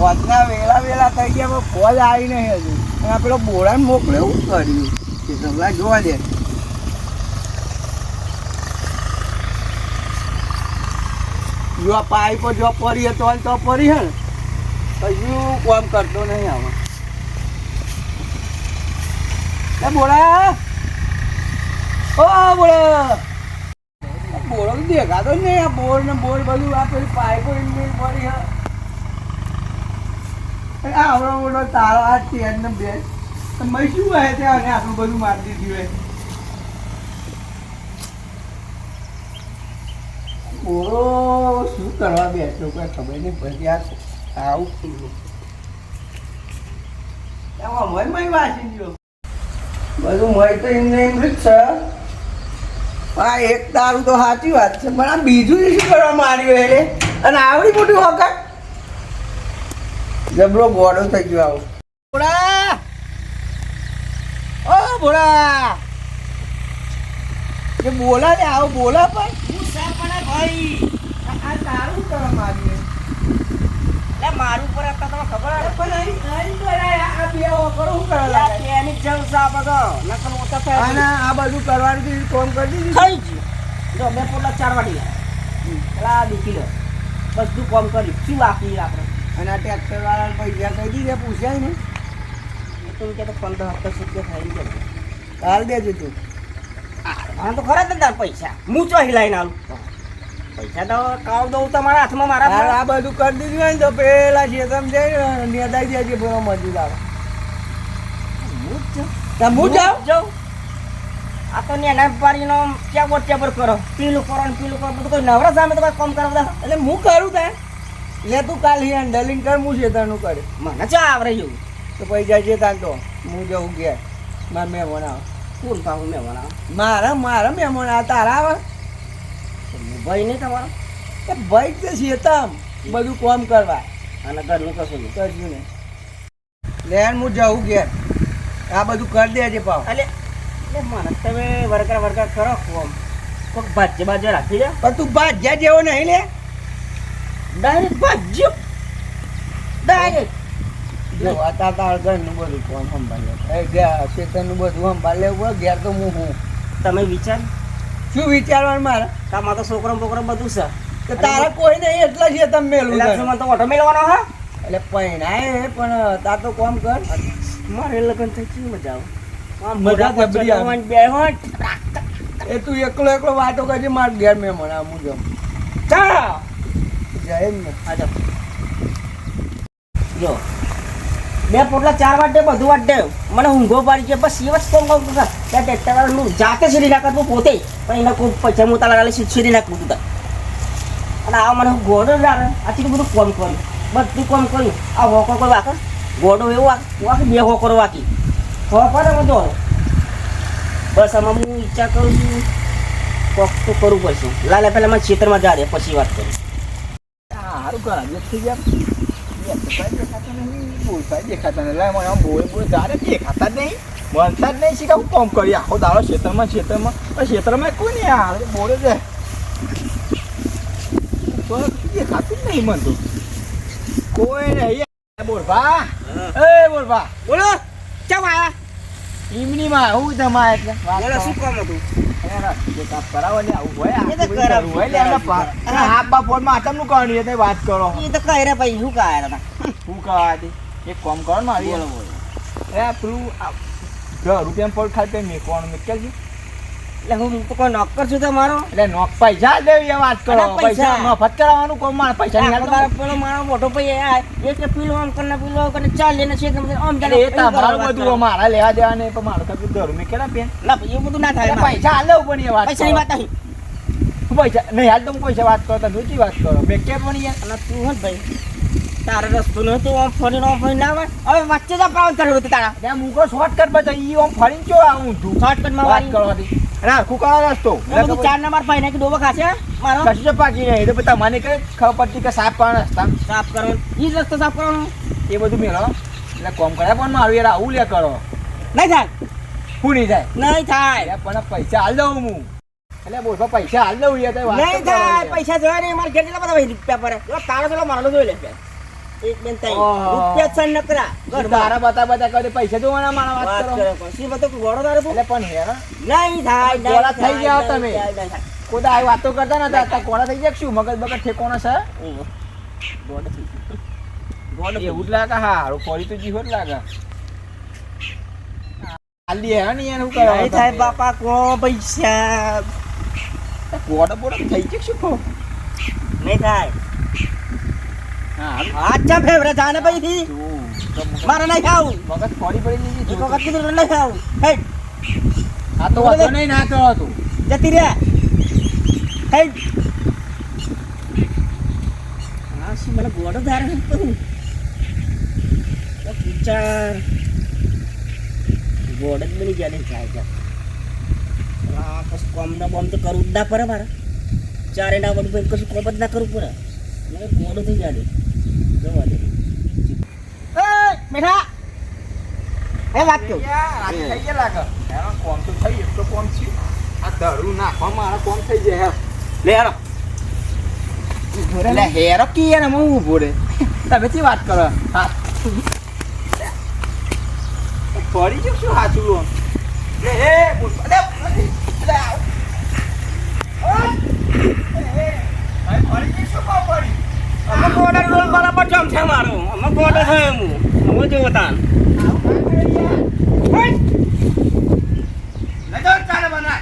હોજના વેલા વેલા થઈ ગયા પણ ફોજ આવી નહીં હજુ. અને આ પેલો બોરાને મોકલે એવું કર્યું કે તમને જોવા દે. જો આ પાઇપો જો પડી હતો તો પડી હે ને હજુ કામ કરતો નહીં આમાં. એ બોરા ઓ બોરા બોરો દેખાતો જ નહીં. આ બોર ને બોર બધું આ પેલી પાઇપો એમની પડી હે. આવડો મોટો તારો આ ટેન ને બે મેં શું કહે છે અને આટલું બધું મારી દીધું હોય. બોરો શું કરવા બેઠો કોઈ ખબર નહીં પડતી. આવું એમાં મય વાંચી ગયો બધું. મય તો એમને એમ જ છે. હા એક તારું તો સાચી વાત છે પણ આ બીજું શું કરવા માર્યું એટલે અને આવડી મોટી હોકા જબરો ગોળો થઈ ગયો. આવું બોડા ઓ બોડા જે બોલા ને આવું બોલા પણ હું સા પણ ભાઈ આ તારું કરવા માર્યું એટલે મારું પર आता તમને ખબર આવે પણ અહીં કરાય આ બે ઓકરો હું કરવા લાગે એની જવ સા બગો નકલ ઓતા થાય અને આ બધું કરવાનું કોમ કરી દીધું થઈ ગયું. જો બે પોટલા 4 વાટી પેલા દીકી લો બધું કોમ કરી શું બાકી આપણે. અને આ ટ્રેક્ટર વાળાને પૈસા કહી દીધે પૂછાય ને તો કે 15-17 રૂપિયા થાય ને હાલ દેજો તું. હા તો ખરા જ તાર પૈસા હું ચો હિલાઈને આવું પૈસા તો કાવ દઉં તમારા હાથમાં મારા. આ બધું કરી દીધું હોય ને તો પેલા શેતમ જઈને નેદાઈ દેજે પેલો મજૂર આવે. હું જાઉં આ તો ને એના પાડીનો ક્યાં ગોટિયા પર કરો પીલું કરો ને પીલું કરો બધું કોઈ નવરા સામે તો કામ કરવા એટલે હું કરું ત્યાં લે તું કાલ હેન્ડલિંગ કર હું શેતાનું કરે મને ચા આવડે એવું તો પૈસા છે તાન તો હું જવું ગયા મારા મહેમાન આવે. કોણ પાછું મહેમાન આવે? મારા મહેમાન આવે તારા આવે ભાઈ નહીં તમારો એ ભાઈ તો શેતામ બધું કામ કરવા અને ઘરનું કશું નહીં કરશું ને લેન હું જવું ઘેર આ બધું કરી દેજે પાવ. એટલે મને તમે વરકા કરો કોમ કોઈક ભાજ્ય બાજુ રાખી દે પણ તું ભાજ્યા જેવો નહીં લે ડાયરેક્ટ ભાજ્યો ડાયરેક્ટ જો આ તાર ઘરનું બધું કોમ સંભાળ લે ગયા ખેતરનું બધું સંભાળ લેવું ઘેર તો હું તમે વિચાર શું વિચારવાનું મારે તામાં તો છોકરો બોકરો બધું છે તો તારા કોઈ નહીં એટલા છે તમે મેલું મને તો ઓટો મેળવાનો હા એટલે પૈણાય પણ તાર તો કોમ કર મારે લગ્ન થઈ ગયું મજા આવે મજા જબરી આવે બે હોટ એ તું એકલો વાતો કરજે માર ઘેર મેં મને હું જમ ચા જય ને આજા જો બે પોટલા 4 વાટે બધું વાટે મને ઊંઘો પાડી છે બસ એ વસ્તુ કોમ કહું છું ત્યાં ટ્રેક્ટર વાળું જાતે સીડી નાખતું પોતે પણ એને કોઈ પૈસા મોટા લગાડે સીડી નાખતું તું અને આ મને ગોડો રાખે આથી બધું કોમ કર્યું બધું કોમ કર્યું આ હોકો કોઈ વાકે ગોડો એવો વાકે બે હોકરો વાકી હોકરો બધો બસ આમાં હું ઈચ્છા કરું છું કોક તો કરવું પડશે લાલા પહેલાં મારે ખેતરમાં જા દે પછી વાત કરું. સારું કરા થઈ ગયા દેખાતા નહીં લાય મને આમ બોલ જારે દેખાતા જ નહીં બનતા જ નહીં શીખા હું કોમ કરી આખો દાડો ખેતરમાં ખેતરમાં કોઈ નહીં આ બોલે છે દેખાતું જ નહીં મને તો કોઈ નહીં. બોલભા એ બોલભા બોલો કેમ આયા ઈમનીમાં હું જમા એટલે બોલો શું કામ હતું કરાવો ને આવું હોય હા ફોનમાં આટમનું કરવાની એટલે વાત કરો એ તો કહે રે ભાઈ શું કહે શું કહેવાતી એક કામ કરો ને મારી પેલું રૂપિયા પર ખાતે મેકવાનું મેકેલ છે એટલે હું તો કોઈ નોકર છું તમારો એટલે નોક પૈસા દેવી વાત કરો પૈસા મફત કરાવવાનું કોઈ મારા પૈસા પેલો મારો મોટો પૈસા એટલે પીલો આમ કરીને પીલો કરીને ચાલ લઈને છે આમ ચાલે એ તમારું બધું મારા લેવા દેવા ને પણ મારો ખાતે ઘર મેકેલા પેન ના એ બધું ના થાય પૈસા હાલ પણ એ વાત પૈસાની વાત નહીં પૈસા નહીં હાલ તો હું પૈસા વાત કરો તમે ઊંચી વાત કરો મેકે પણ યાર અને તું હોત ભાઈ તારે રસ્તો નહોતું આમ ફરીને ના આવે હવે વચ્ચે જ પ્રાણ કર્યું હતું તારા ત્યાં મૂકો શોર્ટકટ બતાવી એ આમ ફરીને ચો આવું તું શોર્ટકટમાં વાત કરવાથી ના કુકા રસ્તો એટલે 4 નંબર પાઈ નાખી ડોબો ખાશે મારો કશું પાકી નહીં એટલે તમને કઈ ખબર પડતી કે સાફ કરવાનો રસ્તા સાફ કરવાનો એ જ રસ્તો સાફ કરવાનો એ બધું મેળો એટલે કોમ કર્યા પણ મારું યાર આવું લે કરો નહીં થાય શું નહીં થાય નહીં થાય પણ પૈસા હાલ દઉં હું એટલે બોલ પૈસા હાલ દઉં યાર નહીં થાય પૈસા જોયા નહીં મારે ઘેર જેટલા બધા રૂપિયા પડે તારો પેલો મારો જોઈ લે એક બેન તઈ ઓહો. રૂપિયા જ છે નકરા તારા બતા કરે પૈસા જોવાના મારા વાત વાત કરો કરે પછી બધો ગોળો તારે તું એટલે પણ હેરા નહીં થાય ગોળા થઈ ગયા નહીં તમે. થાય, નહીં થાય. કોઈ આ વાતો કરતા નતા હતા કોણા થઈ જાય શું મગજ બગજ ઠેકોણા છે ઓહો. ગોળો થઈ ગયો. ગોળો થઈ એવું જ લાગે હારું ફરી તો જીવો જ લાગે આલી હે ને એને શું ગયો. નહીં થાય કરો બાપા કો પૈસા ગોડો બોડો થઈ જાય શું કહો નહીં થાય હા આચ્છા ફેવરે જાને પૈથી મારે નહીં ખાવું મગજ ફરી પડી એક દીધી વખત કીધું એટલે નહીં ખાવું હેડ આ તો વાંધો નહીં ના કરો તું જતી રે હેડ હા શું મને ગોળો ધારે નહીં કહું વિચાર ગોળ જ બની જાય નહીં થાય આ પછી કોમના બોમ તો કરવું જ ના પડે મારે ચારે ના બધું ભાઈ કશું કોમ જ ના કરવું પડે મને ગોળો થઈ જાય જવા દે બેઠા એ વાત કહું આજે થઈ ગયા લાગે હેરા કોમ તો થઈ એક તો કોમ છે આ ધરું નાખવા મારા કોમ થઈ જાય લે હેરો એટલે હેરો કી ને હું ઊભો રે તમે થી વાત કરો હા ફરી જો શું હાચું લો લે હે અલે અલે આવ એ ફરી જો શું કો ફરી અમે ગોળો રોલ મારા પર જમ છે મારો અમે ગોળો છે હું હવે જો તાન લગન ચાલે બના આ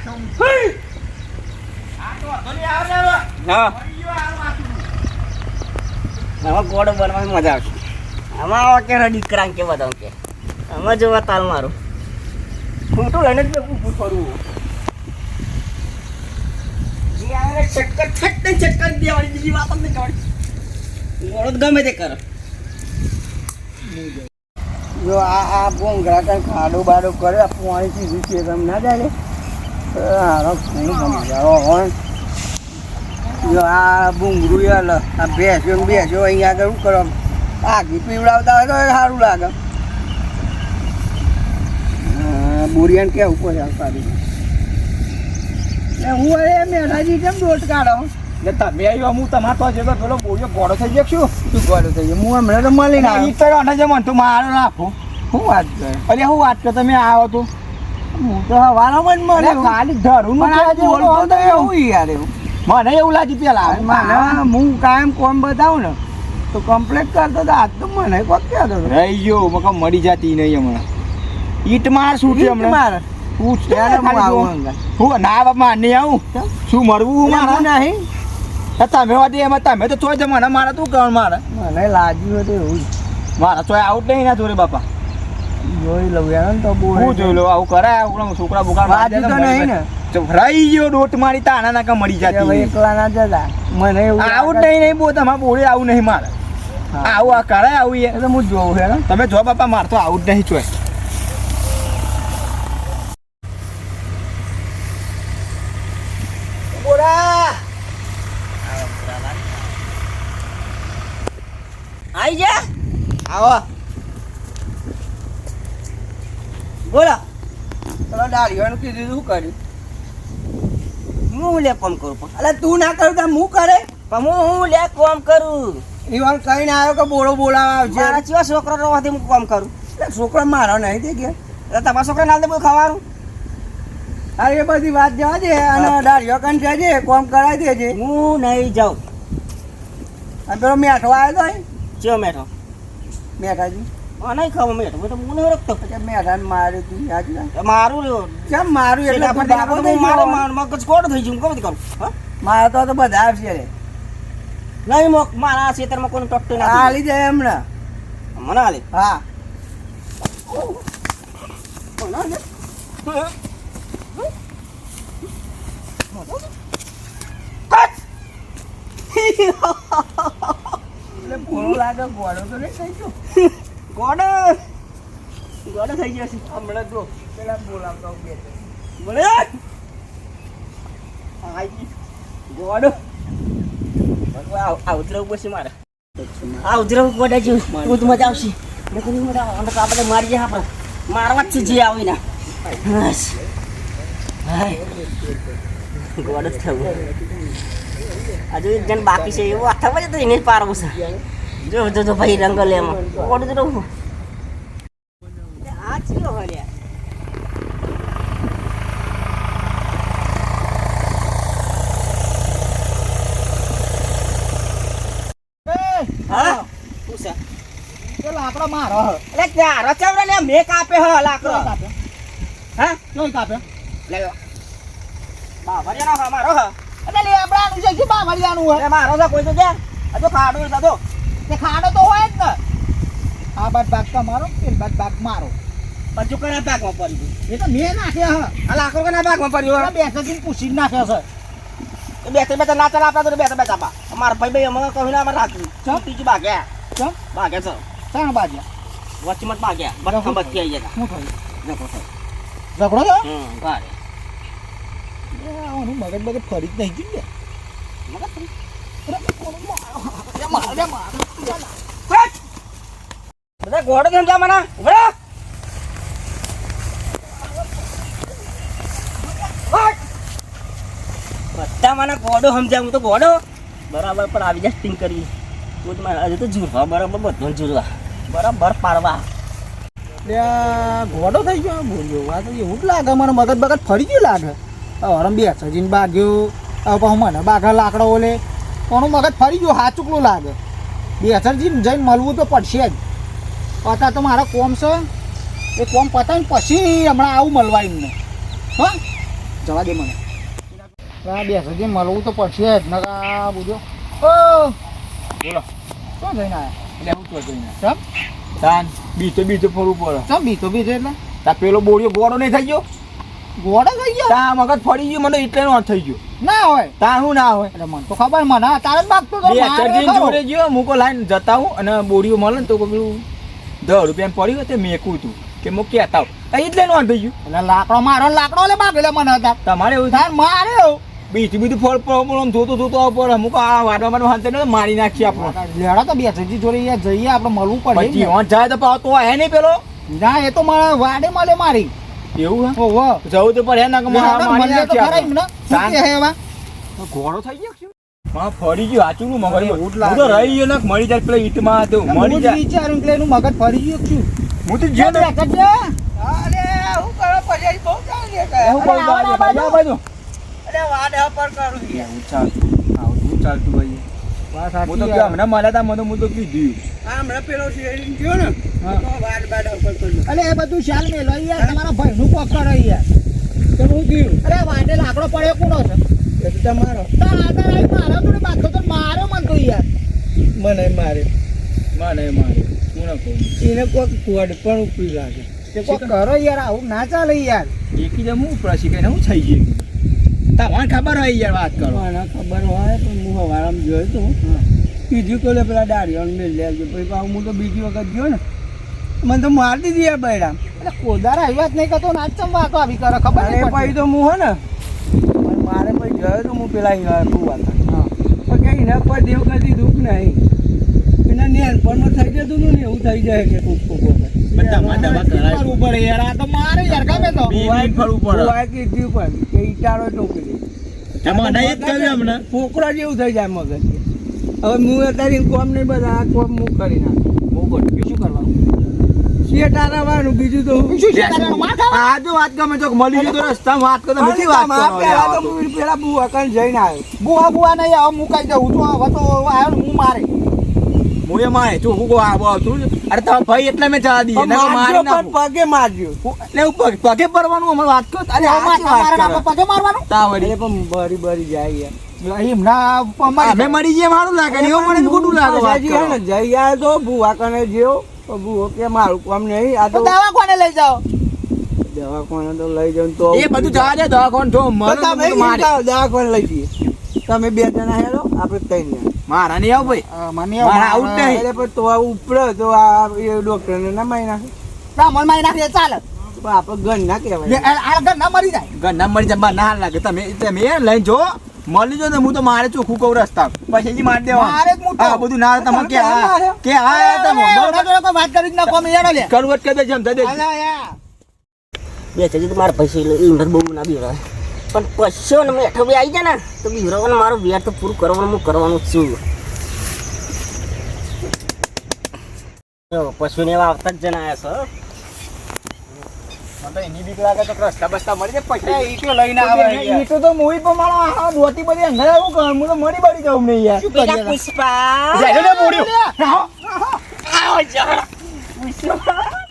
તો ધોની આવ ને હા ફરી જો આ વાતું આમાં ગોળો બનવાની મજા આવશે આમાં આવા કે દીકરા કે બતાવું કે આમાં જોવા તાલ મારું ખોટું લઈને જ ઊભું ફરવું ચક્કર છટ ચક્કર દેવાની બીજી વાત જ નહીં કરવાની ગોળો તો ગમે તે કરો જો આ ભોંગરા કંઈ ખાડો બાડો કરે આ પાણી સીધું છે તમે ના જાય હારો શું સમજાવો હોય જો આ ભૂંગરું યાર આ ભેંસો ને બેસો અહીંયા આગળ શું કરો આગી પીવડાવતા હોય તો એ સારું લાગે બોરિયાને કેવું પડે સારી હું એ મેઠાજી કેમ દોટ કાઢો એટલે તમે આવ્યો હું તમારે તો જેતો પેલો બોલ્યો ગોળો થઈ ગયો શું શું ગોળો થઈ ગયો હું હમણાં તો મળીને ઈ આવ્યો તો અને જે મન તો મારો નાખો શું વાત કરે અરે હું વાત કર તમે આવો તો હું તો હવાનો પણ અરે મળે ખાલી ધરું પણ આજે બોલતો તો એવું યાર એવું મને એવું લાગ્યું પેલા મને હું કાયમ કોમ બતાવું ને તો કમ્પ્લેટ કરતો તો આજ તો મને કોક કહેતો હતો રહી ગયો મકા મળી જતી નહીં હમણાં ઈટ માર છૂટી ઈટ હમણાં માર. હું ત્યારે હું આવું હંગાત. હું ના બાપા નહીં આવું શું મરવું હું એટલે હું મારા નહીં તમે વાદી એમાં તમે તો ચોય મને મારે તું કર મારે મને લાગ્યું હતું એવું જ. મારા ચોય આઉટ નહીં ના જોડે બાપા જોઈ લઉં યાર ને તો બહુ હું જોઈ લો આવું કરે આવું છોકરા બોકરા વાજ્યું તો નહીં ને રહી ગયો દોટ મારી તાના નાકા મળી કે હવે જતી એકલા ના જતા મને એવું આવું લાગે. નહીં બો તમારે બોલે આવું નહીં મારે હા. આવું આ કરે આવું એ તો હું જોઉં છે ને તમે જો બાપા માર તો આવું જ નહીં ચોય આઈ જા આવો બોલો પેલો દાઢીઓનું કીધું શું કર્યું હું લે કોમ કરું પણ અલે તું ના કરું તો હું કરે પણ હું લે કોમ કરું ઈવન કહીને આવ્યો કે બોલો બોલાવા આવશે મારા ચેવા છોકરો રવાથી હું કોમ કરું એટલે છોકરો મારો નહીં તે કે એટલે તમારા છોકરા નાલ દે બધું ખાવાનું અરે એ બધી વાત જવા દે અને દાઢીઓ કન જજે કોમ કરાવી દેજે હું નહીં જાઉં અને પેલો મેઠો આવ્યો તો અહીં, ચેવો મેઠો મેઠાજી હા નહીં ખાવા મેઠો હું તો હું નહીં રખતો કે મેઠાને માર્યું તું યાદ ના મારું રહ્યો કેમ મારું એટલે તું બાબો થઈ મારે ગયો? મગજ કોડ થઈ ગયું હું કરું હા મારે તો બધા આવશે રે નહીં મારા ખેતરમાં કોઈ ટોકતું નથી હાલી જાય હમણાં મને હાલે હા એટલે ભૂલું લાગે ગોળો તો નહીં થઈ ગયો ગોડો ગોડો થઈ ગયો છે હમણાં જો પેલા બોલાવતો બે બોલે ગોડો આ ઉતરવું પડશે મારે આ ઉતરવું પડે છે બહુ જ મજા આવશે નથી મજા આવે આપણે મારી જાય આપણે મારવા જ છે જે આવી ના બસ ગોડો જ થવું હજુ એક જણ બાકી છે એવું થવા જતો એને જ પારવું છે જો ભાઈ રંગ લે એમાં ઓડ તો રહું આ ચીલો હલ્યા હા પૂછા એ લાકડો મારો હ. એટલે ત્યાં રચવડા ને મેં કાપે હ લાકડો હા જોઈ કાપે લે બાવરિયાનો હ મારો હ એટલે લેબડાનું છે કે બાવળિયાનું હોય એ મારો છે કોઈ તો દે આ તો ખાડું છે તો તે ખાડો તો હોય જ ને આ બાદ ભાગ તમારો પેલ બાદ ભાગ મારો પછી કના ભાગમાં પડી ગયું એ તો મેં નાખ્યા હ આ લાકડો કના ભાગમાં પડ્યો બે સજીન પૂછીને નાખ્યા છે બે ના ચાલ આપડા તો બે ચાપા અમારા ભાઈ ભાઈ અમે કહ્યું ને અમારે રાખ્યું ચમ? ત્રીજું ભાગ્યા ચમ ભાગ્યા છે ચાણ બાજ્યા વચમત ભાગ્યા બધા બત્તી આવી ગયા શું થયું જકો થાય ઝઘડો થયો ભારે આનું મગજ બગજ ફરી જ નહીં જોઈએ બધા ઘોડો સમજા મને ઉભરા બધા મને ઘોડો સમજ્યા હું તો ઘોડો બરાબર પર આવી જાય સ્ટિંગ કરી તું તો હજુ તો જુરવા બરાબર બધું જુરવા બરાબર પાડવા ઘોડો થઈ ગયો બોલ્યો આ તો એવું જ લાગે મને મગજ બગજ ફરી ગયું લાગે હરમ બે સજીને બાગ્યો હવે પછી મને બાઘા લાકડો ઓલે કોનું મગજ ફરી ગયું હાચુકલું લાગે બે હજારજીને જઈને મળવું તો પડશે જ અત્યારે તો મારા કોમ છે એ કોમ પતાવીને પછી હમણાં આવું મળવા એમને હા જવા દે મને આ બે હજારજીને મળવું તો પડશે જ નકા બુજો ઓ બોલો શું જઈને આવ્યા એટલે હું તો જોઈને ચમ તાન બીજો ફરવું પડે ચમ બીતો બીજો એટલે તા પેલો બોડિયો ગોળો નહીં થઈ ગયો ઘોડો થઈ ગયો તા મગજ ફરી ગયું મને એટલે નો થઈ ગયો ના હોય તા હું ના હોય એટલે મને તો ખબર મને તારે જ માગતો તો બે મારે ચરજીન ખરો. જોડે ગયો મૂકો લાઈન જતા હું અને બોડીઓ મળે ને તો પેલું 10 રૂપિયા પડ્યું હોય તે મેકું તું કે હું કહેતા હું એટલે નો થઈ ગયું એટલે લાકડો મારો ને લાકડો લે બાગલે મને હતા તમારે એવું તાર માર્યો બીજું ફળ આમ જોતો આવું પડે અમુક આ વાડવામાં હાથે ને મારી નાખીએ આપણે લેડા તો બે સજી જોડે યાર જઈએ આપણે મળવું પડે પછી ને. હોંચ જાય તો પાછો તો હે નહીં પેલો ના એ તો મારા વાડે મળે મારી એવું હે ઓહો જવું તો પડે ના કે લેડા મારી મળે તો નાખીએ ખરા આપણે. એમને શું કે હે એવા ઘોડો થઈ ગયો શું? માં ફરી ગયું હાચું નું મગજ એવું જ હું લાગે. તો રહી ગયો ને મળી જાય પેલા ઈટમાં હતું મળી હું જ જાય વિચાર્યું એટલે એનું મગજ ફરી ગયું છું હું તો જે બે સજી અરે હું કરો પછી બહુ ચાલી એવું બોલ આવડા બાજુ. બાજુ અરે વાડ પર કરું એવું ચાલતું આવું શું ચાલતું ભાઈ હું તો કે હમણાં મળ્યા તા મને હું તો કીધું હમણાં પેલો શેરિંગ થયો ને હા. તો વાડ પર કરું અલે એ બધું શાલ મેલો યાર તમારા ભાઈનું કોક કરો યાર તો હું ગયું અરે વાડે લાકડો પડ્યો કોનો છે એ તો તમારો તાર આદર આઈ મારો તો બાતો તો મારો મન તો યાર મને મારે મારે હું ના કહું એને કોઈક કોડ પણ ઉપરી લાગે તે કોક કરો યાર આવું ના ચાલે યાર એકી જમ હું પ્રસી કઈને હું થઈ ગયું તમને ખબર હોય યાર વાત કરો મને ખબર હોય પણ હું હવારામાં જોયો તો કીધું કે લે પેલા દાડીઓને મેળ લેજો પછી પાછું હું તો બીજી વખત ગયો ને મને તો મારી દીધી યાર બૈરામ એટલે કોદારા આવી વાત નહીં કરતો નાચ ચમ વાતો આવી કરે ખબર અરે નહીં પછી તો હું હો ને પણ મારે પછી ગયો તો હું પેલા અહીંયા હતા હા પણ કંઈ એના પર દેવ કદી દુઃખ નહીં એના નેનપણમાં થઈ જતું હતું ને એવું થઈ જાય કે કોક કોક વખત બધા દવા કરાય કરવું પડે યાર આ તો મારે યાર ગમે તો બીન ફરવું પડે હું આ કીધું પણ કે ઈટાળો ટોકી દે એમાં નહીં જ કહ્યું હમણાં પોકરા જેવું થઈ જાય મગજ હવે હું અત્યારે કોમ નહીં બધા આ કોમ હું કરી નાખું બહુ ગોળ શું કરવાનું શેઠ આરાવાનું બીજું તો હું શું છે તારે માર ખાવા આ જો વાત ગમે તો મળી ગયું તો રસ્તામાં વાત કરો નથી વાત કરો પેલા તો હું પેલા બુઆ કન જઈને આવ્યો બુઆ બુઆ નહીં આવ મુકાઈ જવું તો હવે તો આવ્યો ને હું મારે મોએ માય તું હું કો આવો તું અરે તમારા ભાઈ એટલે મેં જવા દઈએ ના મારી મારજો પણ નાખું પગે મારજો એટલે હું પગે પડવાનું અમાર વાત કરો અરે મારા આ વાત આપણે કરો પગે મારવાનું તાવડી અરે પણ બરી બરી જાય યાર એમના અમે મરી જઈએ મારું લાગે ને એવું મને ખોટું લાગે વાત હજી કરો હે ને જઈ આવ્યો તો બુઆ કને જેવો તો બુઓ કે મારું કામ નહીં આ તો તો દવા કોને લઈ જાઓ દવાખાને તો લઈ જાઉં તો એ બધું જવા દે દવાખાને જો તો મને તમે તો મારે દવાખાને લઈ જઈએ તમે બે જણા હેલો આપણે ત્રણ જણા મારા નહીં આવ ભાઈ મને મારા આવું જ નહીં. અરે પણ તો આ ઉપડે તો આ એ ડોક્ટરને ના મારી નાખે મન માં નાખી ચાલે પણ આપણે ગણ ના કહેવાય આ ઘર ના મરી જાય ઘરના મરી જાય ના લાગે તમે લઈને જો મળી જો ને હું તો મારે ચોખ્ખું કહું રસ્તા પછી હજી મારી દેવા મારે જ હું તો. આ બધું ના તમે કે આ તમે કોઈ વાત કરી જ ના કોમ યાર લે કરવટ કરી દેજે એમ દઈ દેજે બે છે તો મારા પૈસા ઈંધર બહુ ના બીવરાય પણ પૈસો ને મેઠો બી આવી જાય ને તો બીવરાવાનું મારું વ્યાર તો પૂરું કરવાનું હું કરવાનું જ છું પશુને એવા આવતા જ જણાયા છો મને તો એની બીક લાગે તો રસ્તા બસ્તા મળી જાય પછી ઈટો લઈને આવે ઈટો તો મોઈ પણ મારો આ દોતી બધી અંદર આવું કર હું તો મરી બળી જાઉં નહીં યાર બેટા પુષ્પા જાય ને બોડ્યો આવો જા પુષ્પા